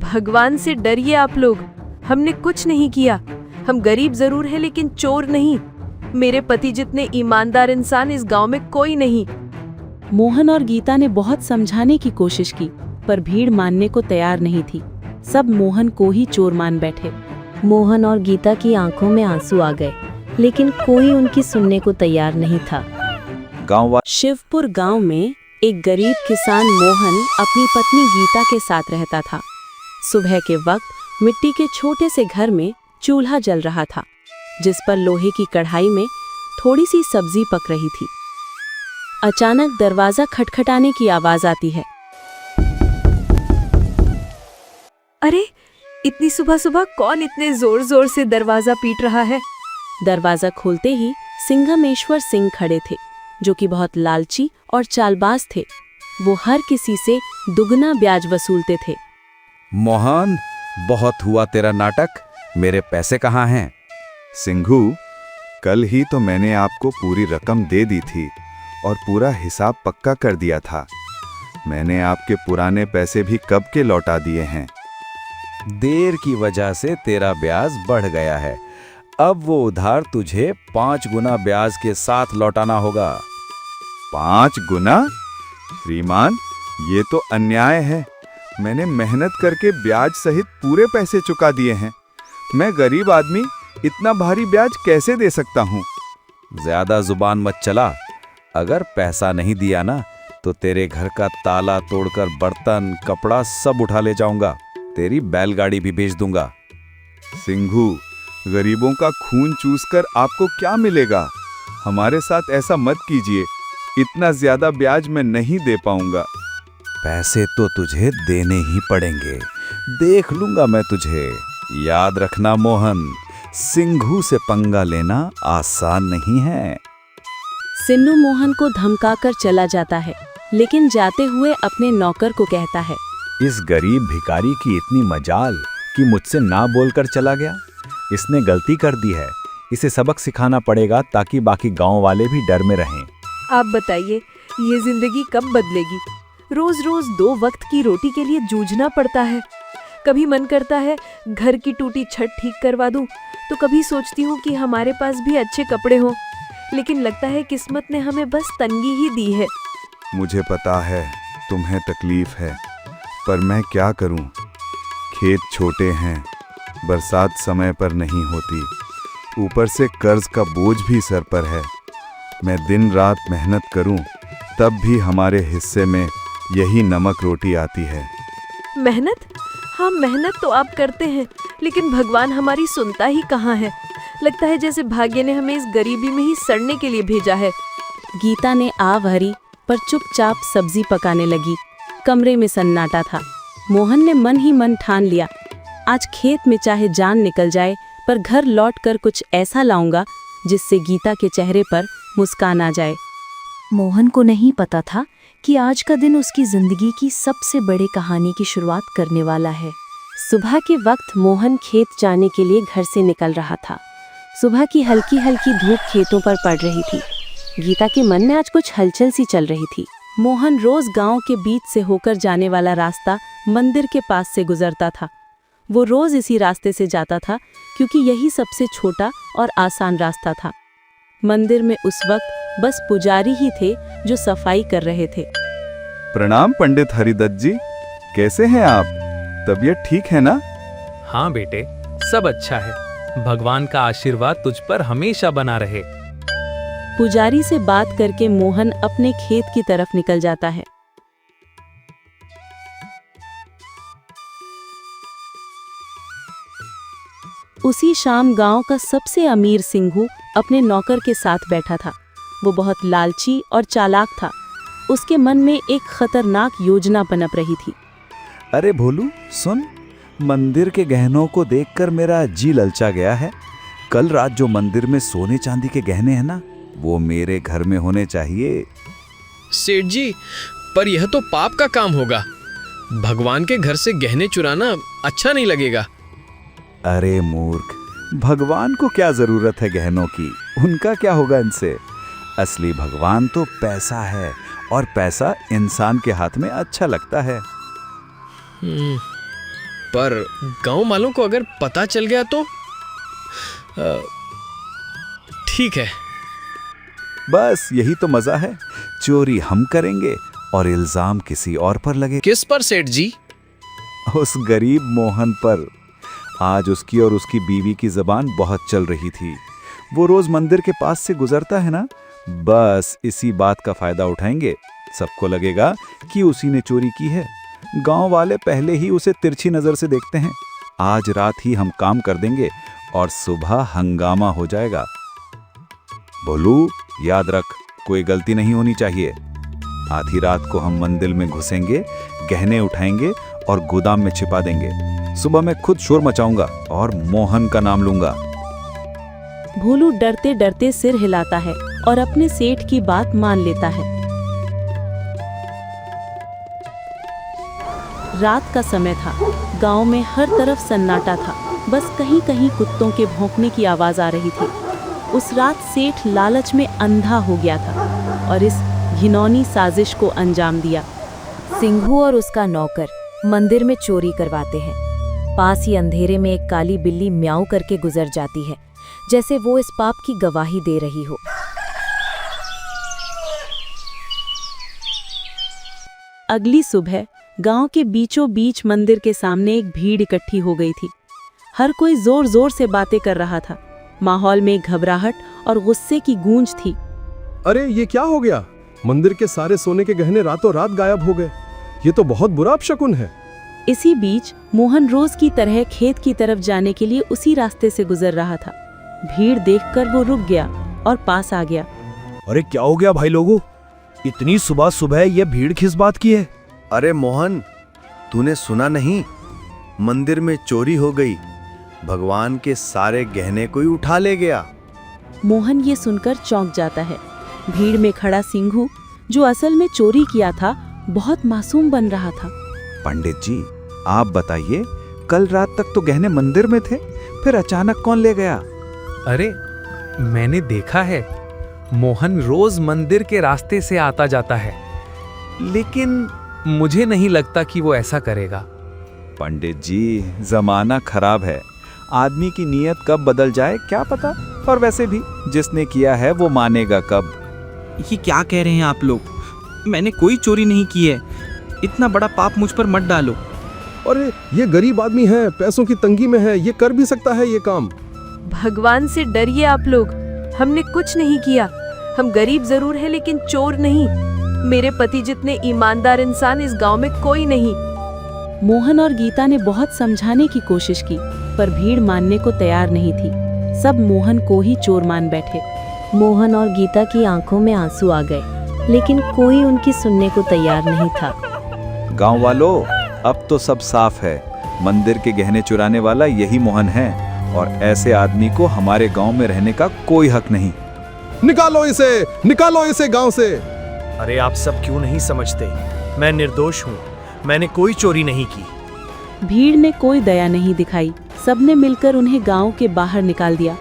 भगवान से डरिए आप लोग, हमने कुछ नहीं किया। हम गरीब जरूर है लेकिन चोर नहीं। मेरे पति जितने ईमानदार इंसान इस गांव में कोई नहीं। मोहन और गीता ने बहुत समझाने की कोशिश की, पर भीड़ मानने को तैयार नहीं थी। सब मोहन को ही चोर मान बैठे। मोहन और गीता की आंखों में आंसू आ गए, लेकिन कोई उनकी सुनने को तैयार नहीं था। शिवपुर गांव में एक गरीब किसान मोहन अपनी पत्नी गीता के साथ रहता था। सुबह के वक्त मिट्टी के छोटे से घर में चूल्हा जल रहा था, जिस पर लोहे की कढ़ाई में थोड़ी सी सब्जी पक रही थी। अचानक दरवाजा खटखटाने की आवाज आती है। अरे, इतनी सुबह सुबह कौन इतने जोर जोर से दरवाजा पीट रहा है? दरवाजा खोलते ही सिंघमेश्वर सिंह खड़े थे, जो कि बहुत लालची और चालबाज थे। वो हर किसी से दुगना ब्याज वसूलते थे। मोहन, बहुत हुआ तेरा नाटक, मेरे पैसे कहाँ हैं? सिंघू, कल ही तो मैंने आपको पूरी रकम दे दी थी और पूरा हिसाब पक्का कर दिया था। मैंने आपके पुराने पैसे भी कब के लौटा दिए हैं। देर की वजह से तेरा ब्याज बढ़ गया है। अब वो उधार तुझे 5 गुना ब्याज के साथ लौटाना होगा। 5 गुना? श्रीमान, ये तो अन्याय है। मैंने मेहनत करके ब्याज सहित पूरे पैसे चुका दिए हैं। मैं गरीब आदमी इतना भारी ब्याज कैसे दे सकता हूँ? ज्यादा जुबान मत चला। अगर पैसा नहीं दिया ना, तो तेरे घर का ताला तोड़कर बर्तन कपड़ा सब उठा ले जाऊंगा। तेरी बैलगाड़ी भी बेच दूंगा। सिंघू, गरीबों का खून चूसकर आपको क्या मिलेगा? हमारे साथ ऐसा मत कीजिए। इतना ज्यादा ब्याज मैं नहीं दे पाऊंगा। पैसे तो तुझे देने ही पड़ेंगे। देख लूंगा मैं तुझे। याद रखना मोहन, सिंघू से पंगा लेना आसान नहीं है। सिन्नू मोहन को धमकाकर चला जाता है, लेकिन जाते हुए अपने नौकर को कहता है, इस गरीब भिखारी की इतनी मजाल कि मुझसे ना बोलकर चला गया। इसने गलती कर दी है। इसे सबक सिखाना पड़ेगा ताकि बाकी गांव वाले भी डर में रहें। आप बताइए, ये जिंदगी कब बदलेगी? रोज रोज 2 वक्त की रोटी के लिए जूझना पड़ता है। कभी मन करता है घर की टूटी छत ठीक करवा दूं, तो कभी सोचती हूँ कि हमारे पास भी अच्छे कपड़े हों, लेकिन लगता है किस्मत ने हमें बस तंगी ही दी है। मुझे पता है तुम्हें तकलीफ है, पर मैं क्या करूं? खेत छोटे हैं, बरसात समय पर नहीं होती, ऊपर से कर्ज का बोझ भी सर पर है। मैं दिन रात मेहनत करूं, तब भी हमारे हिस्से में यही नमक रोटी आती है। मेहनत? हाँ, मेहनत तो आप करते हैं, लेकिन भगवान हमारी सुनता ही कहाँ है। लगता है जैसे भाग्य ने हमें इस गरीबी में ही सड़ने के लिए भेजा है। गीता ने आह भरी, पर चुपचाप सब्जी पकाने लगी। कमरे में सन्नाटा था। मोहन ने मन ही मन ठान लिया, आज खेत में चाहे जान निकल जाए, पर घर लौटकर कुछ ऐसा लाऊंगा जिससे गीता के चेहरे पर मुस्कान आ जाए। मोहन को नहीं पता था कि आज का दिन उसकी जिंदगी की सबसे बड़ी कहानी की शुरुआत करने वाला है। सुबह के वक्त मोहन खेत जाने के लिए घर से निकल रहा था। सुबह की हल्की हल्की धूप खेतों पर पड़ रही थी। गीता के मन में आज कुछ हलचल सी चल रही थी। मोहन रोज गांव के बीच से होकर जाने वाला रास्ता मंदिर के पास से गुजरता था। वो रोज इसी रास्ते से जाता था, क्योंकि यही सबसे छोटा और आसान रास्ता था। मंदिर में उस वक्त बस पुजारी ही थे जो सफाई कर रहे थे। प्रणाम पंडित हरिदत्त जी, कैसे हैं आप? तबीयत ठीक है ना? हाँ बेटे, सब अच्छा है। भगवान का आशीर्वाद तुझ पर हमेशा बना रहे। पुजारी से बात करके मोहन अपने खेत की तरफ निकल जाता है। उसी शाम गांव का सबसे अमीर सिंघू अपने नौकर के साथ बैठा था। वो बहुत लालची और चालाक था। उसके मन में एक खतरनाक योजना पनप रही थी। अरे भोलू सुन, मंदिर के गहनों को देखकर मेरा जी ललचा गया है। कल रात जो मंदिर में सोने चांदी के गहने हैं ना, वो मेरे घर में होने चाहिए। सेठ जी, पर यह तो पाप का काम होगा। भगवान के घर से गहने चुराना अच्छा नहीं लगेगा। अरे मूर्ख, भगवान को क्या जरूरत है गहनों की? उनका क्या होगा इनसे? असली भगवान तो पैसा है, और पैसा इंसान के हाथ में अच्छा लगता है। पर गांव वालों को अगर पता चल गया तो ठीक है। बस यही तो मजा है, चोरी हम करेंगे और इल्जाम किसी और पर लगेगा। किस पर सेठ जी? उस गरीब मोहन पर। आज उसकी और उसकी बीवी की जबान बहुत चल रही थी। वो रोज मंदिर के पास से गुजरता है ना, बस इसी बात का फायदा उठाएंगे। सबको लगेगा कि उसी ने चोरी की है। गांव वाले पहले ही उसे तिरछी नजर से देखते हैं। आज रात ही हम काम कर देंगे और सुबह हंगामा हो जाएगा। भोलू, याद रख, कोई गलती नहीं होनी चाहिए। आधी रात को हम मंदिर में घुसेंगे, गहने उठाएंगे और गोदाम में छिपा देंगे। सुबह मैं खुद शोर मचाऊंगा और मोहन का नाम लूंगा। भोलू डरते डरते सिर हिलाता है और अपने सेठ की बात मान लेता है। रात का समय था। गांव में हर तरफ सन्नाटा था। बस कहीं कहीं कुत्तों के भौंकने की आवाज आ रही थी। उस रात सेठ लालच में अंधा हो गया था और इस घिनौनी साजिश को अंजाम दिया। सिंघू और उसका नौकर मंदिर में चोरी करवाते हैं। पास ही अंधेरे में एक काली बिल्ली म्याऊं करके गुजर जाती है, जैसे वो इस पाप की गवाही दे रही हो। अगली सुबह गांव के बीचों बीच मंदिर के सामने एक भीड़ इकट्ठी हो गई थी। हर कोई जोर जोर से बातें कर रहा था। माहौल में घबराहट और गुस्से की गूंज थी। अरे ये क्या हो गया? मंदिर के सारे सोने के गहने रातों रात गायब हो गए। ये तो बहुत बुरा अपशकुन है। इसी बीच मोहन रोज की तरह खेत की तरफ जाने के लिए उसी रास्ते से गुजर रहा था। भीड़ देखकर वो रुक गया और पास आ गया। अरे क्या हो गया भाई लोगों? इतनी सुबह सुबह ये भीड़ किस बात की है? अरे मोहन, तूने सुना नहीं? मंदिर में चोरी हो गई। भगवान के सारे गहने कोई उठा ले गया। मोहन ये सुनकर चौंक जाता है। भीड़ में खड़ा सिंघू, जो असल में चोरी किया था, बहुत मासूम बन रहा था। पंडित जी, आप बताइए, कल रात तक तो गहने मंदिर में थे, फिर अचानक कौन ले गया? अरे मैंने देखा है, मोहन रोज मंदिर के रास्ते से आता जाता है, लेकिन मुझे नहीं लगता कि वो ऐसा करेगा। पंडित जी, जमाना खराब है। आदमी की नीयत कब बदल जाए क्या पता। और वैसे भी जिसने किया है वो मानेगा कब। ये क्या कह रहे हैं आप लोग? मैंने कोई चोरी नहीं की है। इतना बड़ा पाप मुझ पर मत डालो। अरे ये गरीब आदमी है, पैसों की तंगी में है, ये कर भी सकता है ये काम। भगवान से डरिए आप लोग। हमने कुछ नहीं किया। हम गरीब जरूर हैं लेकिन चोर नहीं। मेरे पति जितने ईमानदार इंसान इस गांव में कोई नहीं। मोहन और गीता ने बहुत समझाने की कोशिश की, पर भीड़ मानने को तैयार नहीं थी। सब मोहन को ही चोर मान बैठे। मोहन और गीता की आंखों में आंसू आ गए, लेकिन कोई उनकी सुनने को तैयार नहीं था। गांव वालों, अब तो सब साफ है। मंदिर के गहने चुराने वाला यही मोहन है और ऐसे आदमी को हमारे गांव में रहने का कोई हक नहीं। निकालो इसे गांव से। अरे आप सब क्यों नहीं समझते? मैं निर्दोष हूँ, मैंने कोई चोरी नहीं की। भीड़ ने कोई दया नहीं दिखाई। सबने मिलकर उन्हें गांव के बाहर निकाल दिया।